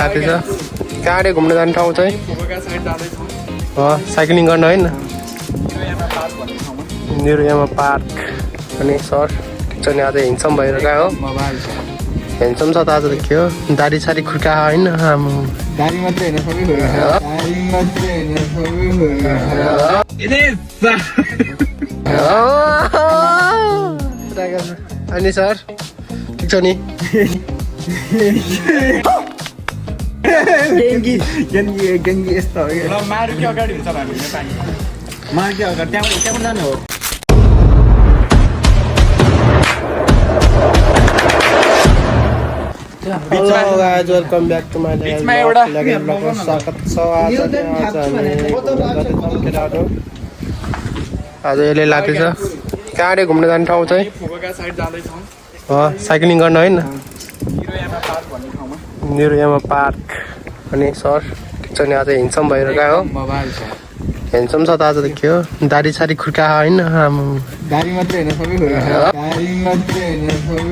जाँदैछ कहाँ घुम्न जाने ठाउँ चाहिँ साइक्लिङ गर्न होइन निरुयामा पार्क अनि सर ठिक छ नि आज हिँड्छौँ भएर गयो हेन्सम छ त आज देखियो दारी सारी खुर्का होइन दारी मात्रै हैन सबै हो अनि सर ठिक छ नि गेङ्गी यस्तो हो ल मारुकी अगाडि हुन्छ हामी पानी मारुकी अगाडि त्यहाँबाट जाने हो Hello guys, welcome back to my channel. स्वागत छ आज यसले लाग्दैछ कहाँ घुम्न जाने ठाउँ चाहिँ साइक्लिङ गर्न होइन निरुयामा पार्क अनि सर ठिक छ नि आज हिँड्छौँ भएर गयो हेन्सम छ त आज देखियो दारी सारी खुर्का होइन दारी मात्रै हैन सबै हो दारी मात्रै हैन सबै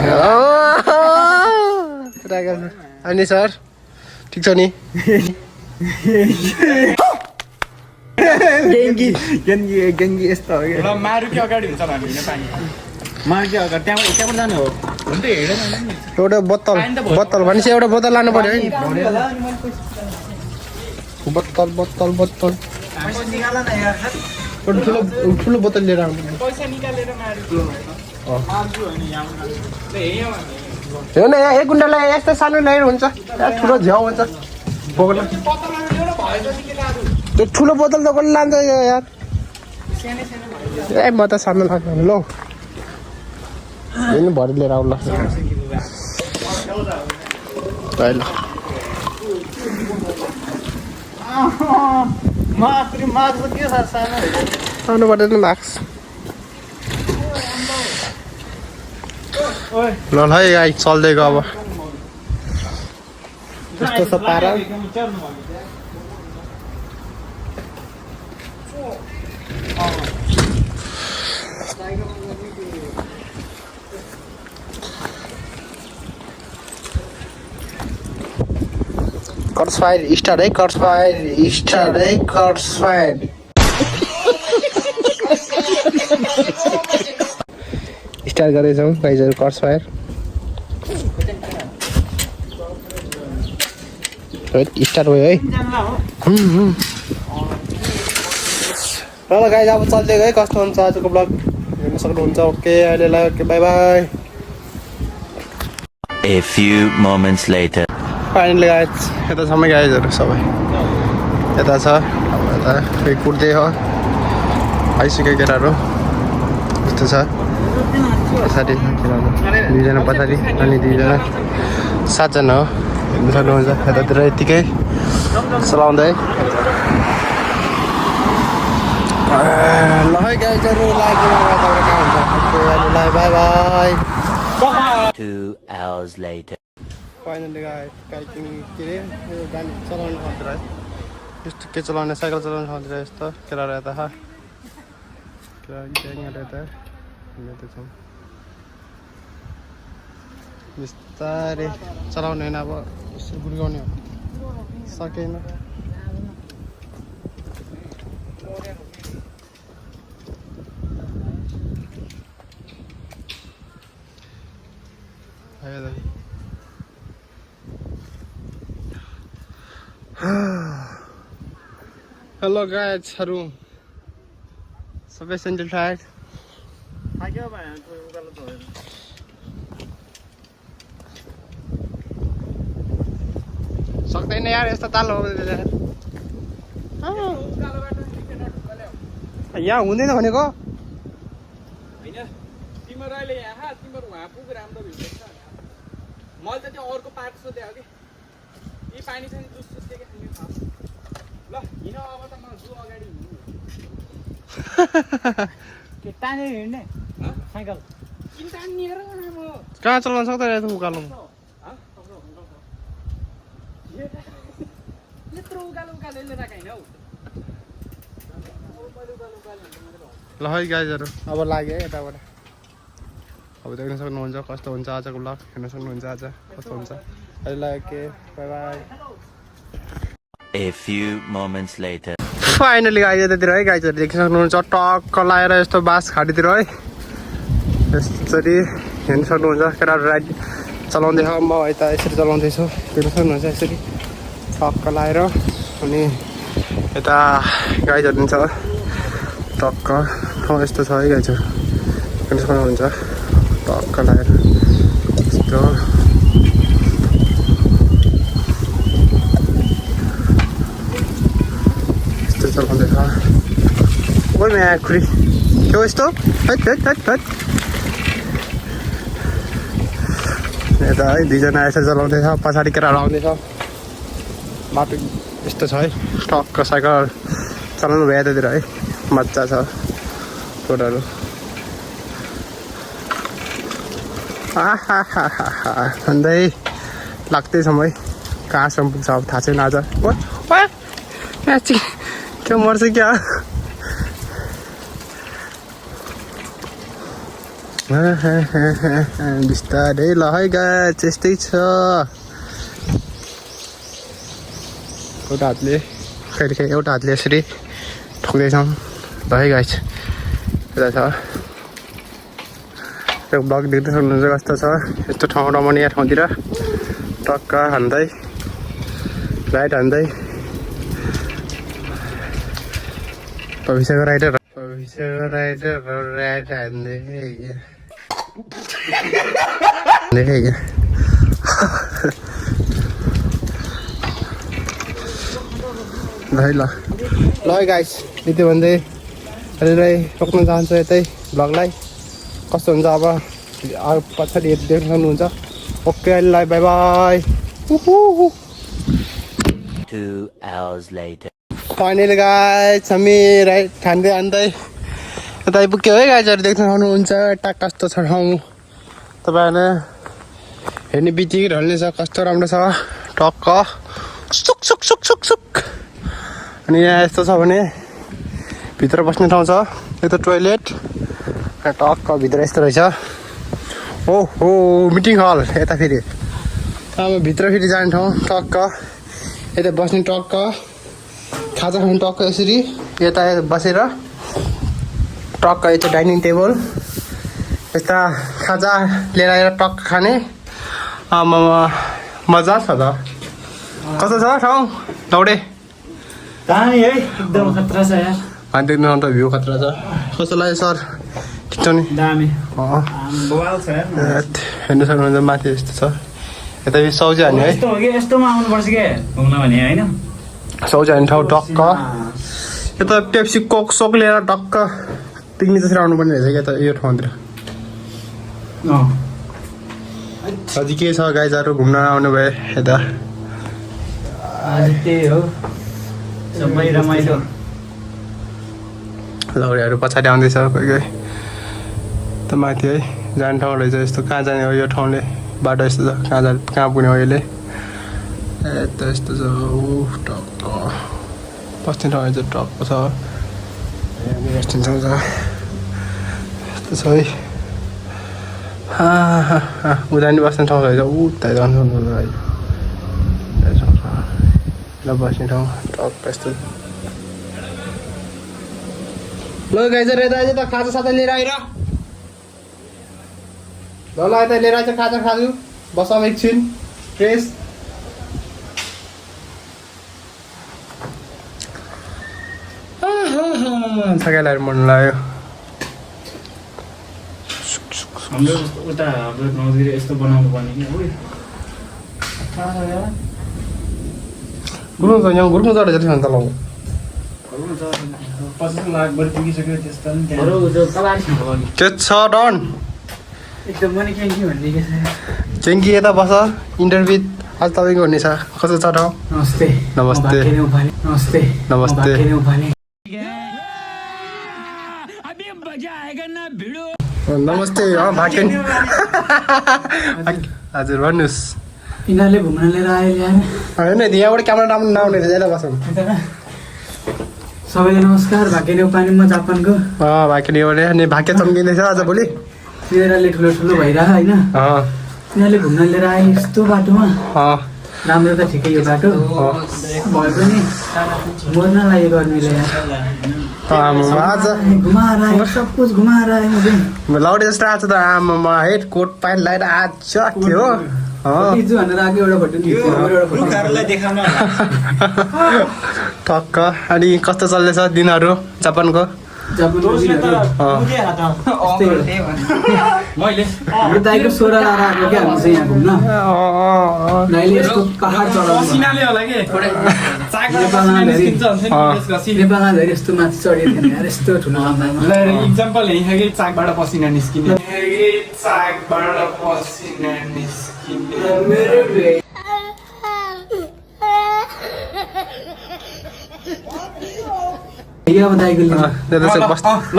हो अनि सर ठिक छ नि गेङ्गी यस्तो हो ल मारुकी अगाडि हुन्छ हामी पानी मारुकी अगाडि त्यहाँबाट जाने हो एउटा बोतल भनेपछि एउटा बोतल लानु पर्यो है बोतल ठुलो बोतल लिएर आउनु हो न एक गुन्डालाई यस्तो सानो ल्याएर हुन्छ ठुलो झ्याउ हुन्छ बोक्न त्यो ठुलो बोतल त कसले लान्छ यार ए म त सानो लाग्दैन ल भरि लिएर आउनु लाग्छ सानोबाट नै लाग्छ ल है गाई चल्दै गयो अब कस्तो छ पारा कर्सफायर स्टार्ट है कर्सफायर स्टार्ट गर्दैछौँ गाइजहरू कर्सफायर स्टार्ट भयो है ल गाइज अब चल्दै गयो कस्तो हुन्छ आजको ब्लग हेर्न सक्नुहुन्छ ओके अहिलेलाई okay bye bye A few moments later. Finally guys यता छ गाइजहरू सबै यता छ यता फेरि कुर्दै हो आइसक्यो केटाहरू यस्तो छ पछाडि केटाहरू दुईजना पछाडि अनि दुईजना सातजना हो हेर्नु सक्नुहुन्छ यतातिर यत्तिकै चलाउँदै ल है गाइजहरू लाइक कहाँ हुन्छ by by 2 hours later. Finally biking के अरे यो गाडी चलाउनु सक्दैन है यस्तो के चलाउने साइकल चलाउनु सक्दैन यस्तो केटाहरू यता ग्याङहरू यता यता छौँ बिस्तारै चलाउने होइन अब यसो गुड्काउने हो सकेन हेलो गाइजहरू सबै सेन्डल टायर सक्दैन यार यस्तो ताल हो यहाँ हुँदैन भनेको तिम्रो अहिले यहाँ तिम्रो उहाँ पुग राम्रो भित्र मैले त त्यो अर्को पार्क सोधेको कि यी पानी छ नि जुस के ल हिँड अब त म जु अगाडि के तानेर हिँड्ने साइकल किन तानिएर म कहाँ चलाउन सक्दैन उकालो यत्रो उकालो राख हैन हौ ल है गाइजहरू अब लाग्यो है यताबाट अब देख्न सक्नुहुन्छ कस्तो हुन्छ आजको ब्लग हेर्न सक्नुहुन्छ आज कस्तो हुन्छ अहिले के by bye A few moments later. Finally guys यतातिर है गाइजहरू देख्न सक्नुहुन्छ टक्क लाएर यस्तो बाँस खाडीतिर है यसरी हेर्न सक्नुहुन्छ केटाहरू राइड चलाउँदैछ म यता यसरी चलाउँदैछु हेर्न सक्नुहुन्छ यसरी टक्क लाएर अनि यता गाइजहरू पनि छ टक्क ठाउँ यस्तो छ है गाइजहरू हेर्न सक्नुहुन्छ टक्क लाएर यस्तो चलाउँदैछ ओइ म्या खुरी के हो यस्तो हट यता है दुईजना यसरी चलाउँदैछ पछाडि केटाहरू आउँदैछ बाटो यस्तो छ है टक्क साइकल चलाउनु भयो यतातिर है मजा छ रोडहरू भन्दै लाग्दैछौँ है कहाँसम्म पुग्छ अब थाहा छैन आज क्या मर्छ क्या बिस्तारै ल है गाइस यस्तै छ एउटा हातले कहिले एउटा हातले यसरी ठोक्दैछौँ ल है गाइस यता छ त्यो ब्लग देख्दै सक्नुहुन्छ कस्तो छ यस्तो ठाउँ रमणीय ठाउँतिर टक्क हान्दै राइट हान्दै भविष्यको राइडर राइड हान्दै ल है गाइस यति भन्दै अहिले रोक्न चाहन्छु यतै भ्लगलाई कस्तो हुन्छ अब पछाडि देख्न सक्नुहुन्छ ओके अहिले by by 2 hours later. Finally guys हामी राइड खाँदै हान्दै यता आइपुग्यो है गाइजहरू देख्न सक्नुहुन्छ यता कस्तो छ ठाउँ तपाईँहरूले हेर्ने बित्तिकै ढल्ने छ कस्तो राम्रो छ टक्क सुक सुक सुक सुक सुक अनि यहाँ यस्तो छ भने भित्र बस्ने ठाउँ छ यो त टोइलेट टक्क भित्र यस्तो रहेछ हो मिटिङ हल यता फेरि अब भित्र फेरि जाने ठाउँ टक्क यता बस्ने टक्क खाजा खाने टक्क यसरी यता बसेर टक्क यता डाइनिङ टेबल यस्ता खाजा लिएर आएर टक्क खाने मजा छ त कस्तो छ ठाउँ दौडे दामी है एकदम खतरा छ यार अनि देख्नु अन्त भ्यू खतरा छ कस्तो लाग्यो सर खिच्छ नि दामी बवाल छ हेर्नु सक्नुहुन्छ माथि यस्तो छ यता सौजी हान्ने है यस्तो हो कि यस्तोमा आउनुपर्छ के घुम्न भने होइन सौजी हान्ने ठाउँ टक्क यता पेप्सी कोक सोक लिएर टक्क पिकनिक जसरी आउनुपर्ने रहेछ क्या त यो ठाउँतिर अझै के छ गाइजहरू घुम्न आउनु भए यता त्यही हो सबै रमाइलो लौरीहरू पछाडि आउँदैछ कोही कोही त माथि है जाने ठाउँ रहेछ यस्तो कहाँ जाने हो यो ठाउँले बाटो यस्तो छ कहाँ पुग्ने हो यसले यता यस्तो छ टक्क बस्ने ठाउँ चाहिँ टक्क छ बस्ने ठाउँ छ यस्तो छ है उता नि बस्ने ठाउँ रहेछ उता ल बस्ने ठाउँ टक्क यस्तो ल गाइजर यता अहिले त खाजा साजा लिएर आएर ल यता लिएर आएछ खाजा खाजु बस एकछिन फ्रेस थकाइलाई मन लाग्यो हाम्रो उता हाम्रो गाउँतिर यस्तो बनाउनु पर्ने कि गुरुङ चढेर जति खान्छ लाउनु 50 लाख बरु पुगिसक्यो त्यस्तो नि के छ डन एकदम पनि के भन्ने के छ चेङ्की यता बस इन्टरभ्यू आज तपाईँको हुनेछ कस्तो छ ठाउँ नमस्ते नमस्ते नमस्ते नमस्ते नमस्ते भाकेन हजुर भन्नुहोस् यिनीहरूले घुम्न लिएर आयो होइन यहाँबाट क्यामेरा राम्रो नआउने रहेछ यता बसौँ सबैलाई नमस्कार भाग्य नेपाली म जापानको भाग्य नेपाली अनि भाग्य चम्किँदैछ आज भोलि तिनीहरूले ठुलो ठुलो भइरह होइन तिनीहरूले घुम्न लिएर आए यस्तो बाटोमा राम्रो त ठिकै यो बाटो भए पनि मर्न लाग्यो गर्मीले आज घुमाएर आयो सब कुछ घुमाएर आयो लाउडे जस्तो आज त आमामा हेड कोट प्यान्ट लगाएर आज थियो हिजो भनेर आएको एउटा फोटो ठक्क अनि कस्तो चल्दैछ दिनहरू जापानको मैले दाइको 16 लाएर आएको क्या हामी चाहिँ यहाँ घुम्न दाइले यस्तो पहाड चढाउनु नेपालमा धेरै यस्तो माथि चढेको थिएन यार यस्तो ठुलो इक्जाम्पल हेरेको कि चाकबाट पसिना निस्किने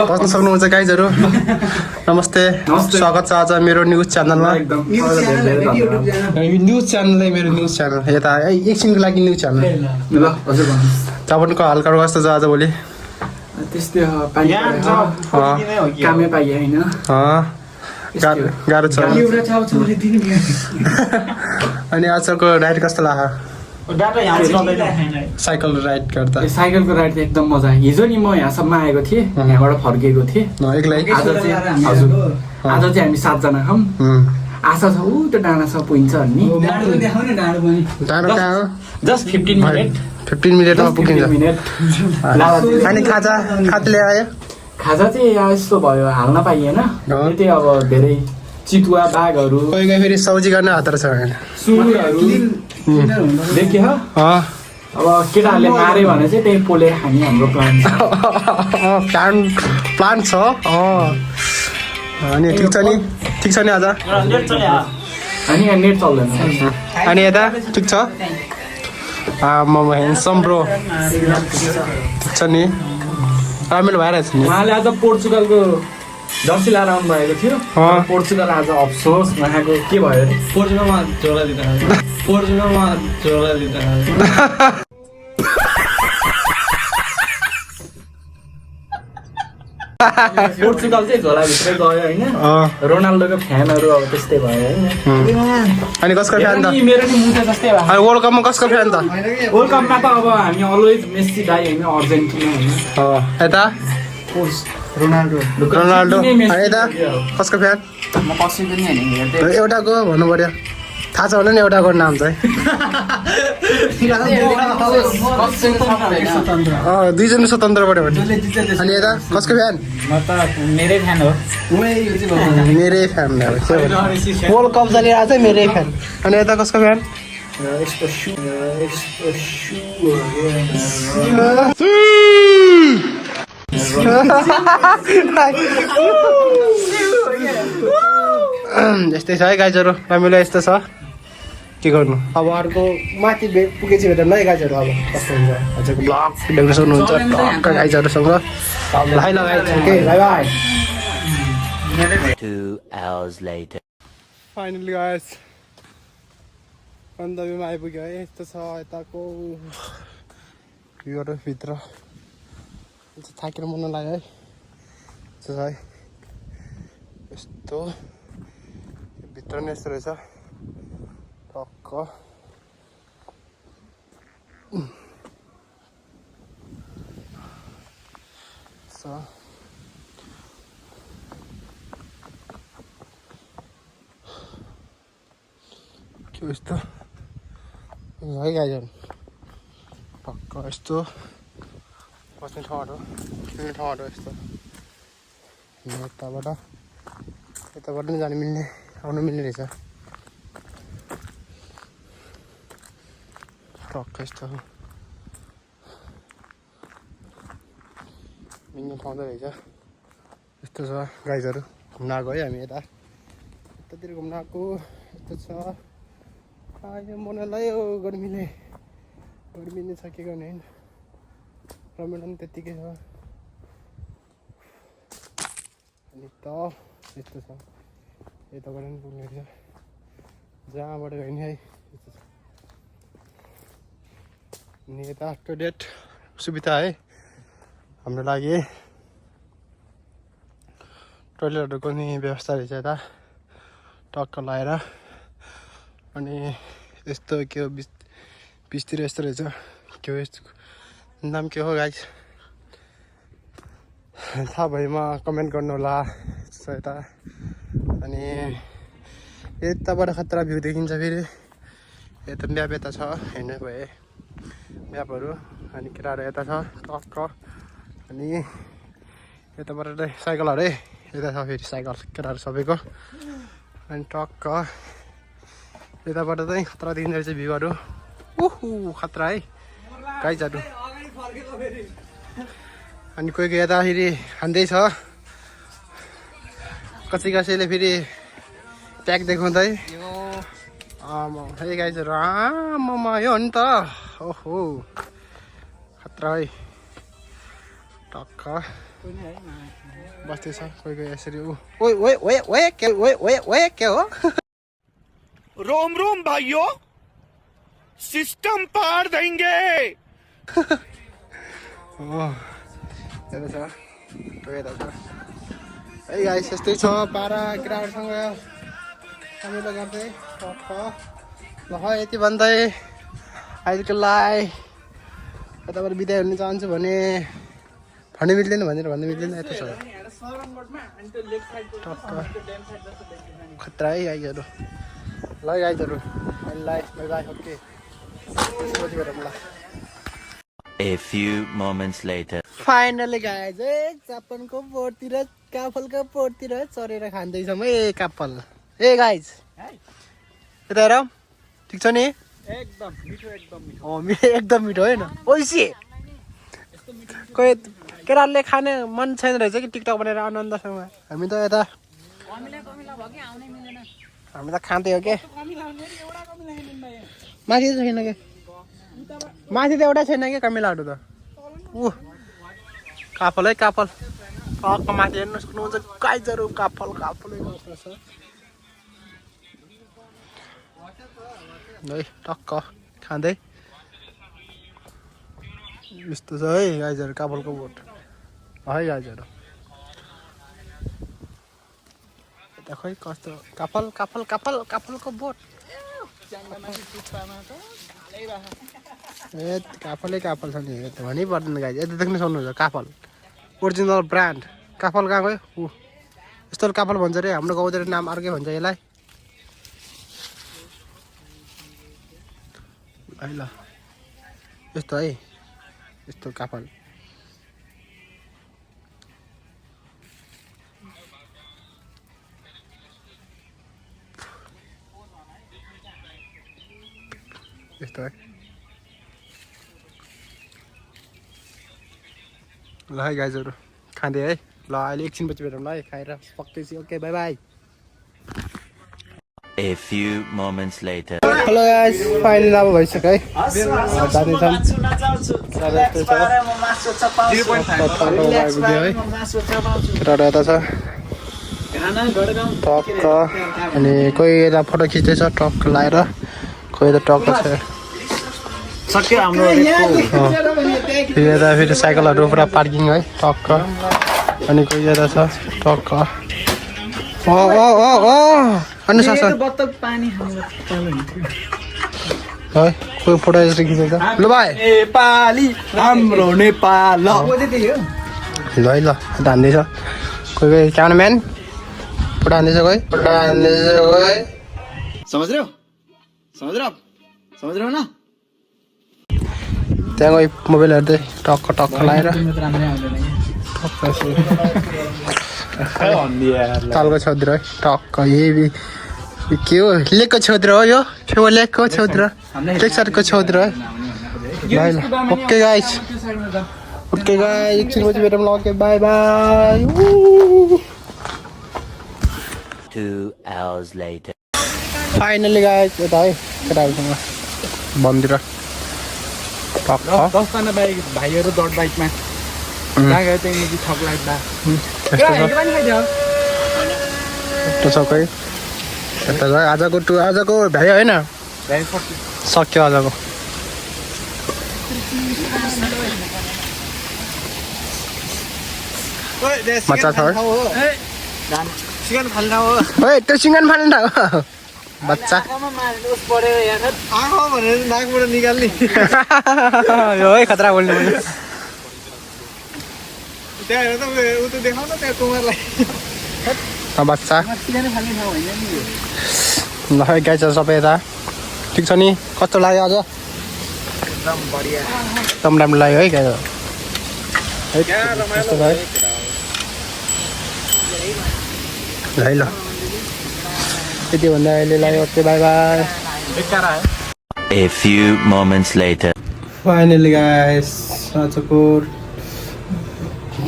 बस्न सक्नुहुन्छ गाइजहरू नमस्ते स्वागत छ आज मेरो न्युज च्यानलमा न्युज च्यानल मेरो न्युज च्यानल यता एकछिनको लागि न्युज च्यानल जापानको हालखबर कस्तो छ आज भोलि त्यस्तै कामै पाइयो होइन गाह्रो छ अनि आजको राइड कस्तो लाग्यो साइकल राइड गर्दा साइकलको राइड चाहिँ एकदम मजा आयो हिजो नि म यहाँसम्म आएको थिएँ यहाँबाट फर्किएको थिएँ एक्लै आज चाहिँ हजुर आज चाहिँ हामी 7 जना छौँ आशा छ ऊ त्यो डाँडासम्म पुगिन्छ भन्ने टाढो कहाँ हो जस्ट 15 मिनट 15 मिनटमा पुगिन्छ अनि खाजा ल्यायो खाजा चाहिँ यस्तो भयो हाल्न पाइएन त्यही अब धेरै चितुवा बाघहरू कोही कोही फेरि सब्जी गर्न हतार छ सुँगुरहरू देखियो अब केटाहरूले मारे भने चाहिँ त्यही पोलेर खाने हाम्रो प्लान प्लान छ अनि ठिक छ नि आज अनि यहाँ नेट चल्दैन अनि यता ठिक छ म ह्यान्डसम ब्रो ठिक छ नि रमाइलो भइरहेछ नि उहाँले आज पोर्चुगलको जर्सी लाएर आउनु भएको थियो पोर्चुगल आज अफसोस उहाँको के भयो अरे पोर्चुगलमा झोला दिँदा पोर्चुगल चाहिँ झोलाभित्रै गयो होइन रोनाल्डोको फ्यानहरू अब त्यस्तै भयो होइन अनि कसको फ्यान त मेरो नि मुसा जस्तै भयो वर्ल्ड कपमा कसको फ्यान त वर्ल्ड कपमा त अब हामी अलवेज मेस्सी दाइ होइन अर्जेन्टिना होइन यता रोनाल्डो यता कसको फ्यान म कसैको नि होइन एउटाको भन्नु पर्यो थाहा छ भने नि एउटाको नाम चाहिँ दुईजना स्वतन्त्र पऱ्यो भने अनि यता कसको फ्यान मेरै फ्यान हो मेरै फ्यान वर्ल्ड कप चलिरहेको चाहिँ मेरै फ्यान अनि यता कसको फ्यान यस्तै छ है गाइजहरू हामीलाई यस्तो छ के गर्नु अब अर्को माथि पुगेपछि भेटौँ है गाइजहरू अब कस्तो हुन्छ हजुरको ब्लग देख्न सक्नुहुन्छ टक्क गाइजहरूसँग भाइ लगाएको छ के by by 2 hours later. Finally guys गन्तव्यमा आइपुग्यो है यस्तो छ यताको भ्यूहरू भित्र थाकेर मन लाग्यो है यस्तो छ है यस्तो भित्र नै यस्तो रहेछ टक्क के यस्तो है गाइजहरू टक्क यस्तो बस्ने ठाउँहरू खेल्ने ठाउँहरू यस्तो यताबाट नि जानु मिल्ने आउनु मिल्ने रहेछ टक्क यस्तो मिल्ने ठाउँ त रहेछ यस्तो छ गाइजहरू घुम्न आएको है हामी यतातिर घुम्न आएको यस्तो छ यो मन लाग्यो गर्मी नै छ के गर्ने होइन रमाइलो पनि त्यत्तिकै छ अनि त यस्तो छ यताबाट पनि पुग्ने रहेछ जहाँबाट गयो नि है यस्तो छ अनि यता टोयलेट सुविधा है हाम्रो लागि टोइलेटहरूको नि व्यवस्था रहेछ यता टक्क लगाएर अनि यस्तो के हो बिचतिर यस्तो रहेछ के हो यसको नाम के हो गाइस थाहा भएमा कमेन्ट गर्नु होला यता अनि यताबाट खतरा भ्यू देखिन्छ फेरि यता म्याप यता छ हेर्नु भए म्यापहरू अनि केटाहरू यता छ टक्क अनि यताबाट चाहिँ साइकलहरू है यता छ फेरि साइकल केटाहरू सबैको अनि टक्क यताबाट चाहिँ खतरा देखिँदो रहेछ भ्यूहरू उहु खतरा है गाइजहरू अनि कोही कोही यता फेरि खाँदैछ कसैले फेरि प्याक देखाउँदै है गाइजहरू आमामा यो हो नि त ओहो खतरा है टक्क बस्दैछ कोही कोही यसरी के हो रोम रोम भाइयों सिस्टम पार देंगे है गाइस यस्तै छ पारा केटाहरूसँग रमाइलो गर्दै टक्क ल यति भन्दै अहिलेको लागि यताबाट बिदाय हुन चाहन्छु भने भन्नु मिल्दैन भनेर भन्नु मिल्दैन यता छ टक्क खतरा है गाइजहरू ल गाइजहरू अहिले by by okay A few moments later. Finally guys जापानको बोर्डतिर काफलको बोर्डतिर चढेर खाँदैछौँ है काफल ए गाइज यता हेर ठिक छ नि एकदम मिठो एकदम मिठो होइन ओइसी कोही केटाहरूले खाने मन छैन रहेछ कि टिकटक बनाएर आनन्दसँग हामी त यता हामी त खाँदै हो के माथि त छैन के माथि त एउटा छैन कि कमिलाहरू त ऊ काफल है काफल टक्क माथि हेर्नु सक्नुहुन्छ गाइजहरू काफलै छ है टक्क खाँदै यस्तो छ है गाइजहरू काफलको बोट है गाइजहरू यता खोइ कस्तो काफलको बोट ए काफल छ नि भनै पर्दैन गाइज यता देख्नु सक्नुहुन्छ काफल ओरिजिनल ब्रान्ड काफल कहाँ गयो ऊ यस्तो काफल भन्छ अरे हाम्रो गाउँतिर नाम अर्कै भन्छ यसलाई है ल यस्तो है यस्तो काफल यस्तो है ल है गाइजहरू खाँदै है ल अहिले एकछिनपछि भेटौँ ल है खाएर पक्दैछु okay bye bye A few moments later. Hello guys final अब भइसक्यो है जाँदैछौँ केटाहरू यता छ टक्क अनि कोही यता फोटो खिच्दैछ टक्क लाएर कोही यता टक्क छ यता फेरि साइकलहरू पुरा पार्किङ है टक्क अनि कोही यता छ टक्क है कोही फोटो यसरी खिचेछ ल भाइ नेपाली हाम्रो नेपाल ल है ल यता हान्दैछ कोही कोही क्यामराम्यान फोटो हान्दैछ कोही समझ रहे हो ना त्यहाँ कोही मोबाइल हेर्दै टक्क लाएर तालको छेउतिर है टक्क यही के हो लेकको छेउतिर हो यो लेकको छेउतिर टेक्सरको छेउतिर है ल ओके गाइस एकछिनपछि भेटौँ ल okay bye by 2 hours later. Finally guys यता है केटाहरूसँग मन्दिर टक्क 10 जना भाइहरू डट बाइकमा गयो त्यहाँदेखि ठक लाग्दा यस्तो छ कोही यता छ आजको भ्याइ होइन सक्यो आजको मजा छ है सिगान फाल्न हो ओए त्यो सिँगन फाल्नु हो बच्चा आँखामा मार्नु उस पऱ्यो यहाँ आँखा भनेर नाकबाट निकाल्ने यो है खतरा बोल्नु पर्यो त्यहाँ हेर त ऊ त देखाउ न त्यहाँ कुमारलाई बच्चा सिगान फाल्ने ठाउँ होइन नि यो ल गाई छ सबै यता ठिक छ नि कस्तो लाग्यो अझ एकदम बढिया एकदम राम्रो लाग्यो है गाई है ल यति भन्दा अहिलेलाई okay bye bye A few moments later. Finally guys आजको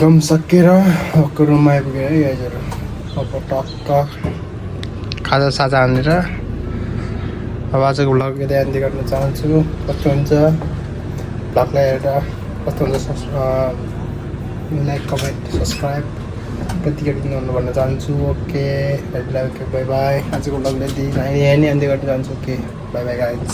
गम सकेर अर्को रुममा आइपुग्यो है गाइजहरू अब टक्क खाजा साजा हानेर अब आजको भ्लग यतै अन्त्य गर्न चाहन्छु कस्तो हुन्छ भ्लगलाई हेरेर कस्तो हुन्छ लाइक कमेन्ट सब्सक्राइब त्यति गरिदिनु भन्न चाहन्छु ओके ओके बाई बाई आजको भ्लगलाई यही नै अन्त्य गर्न चाहन्छु ओके बाई बाई गाइज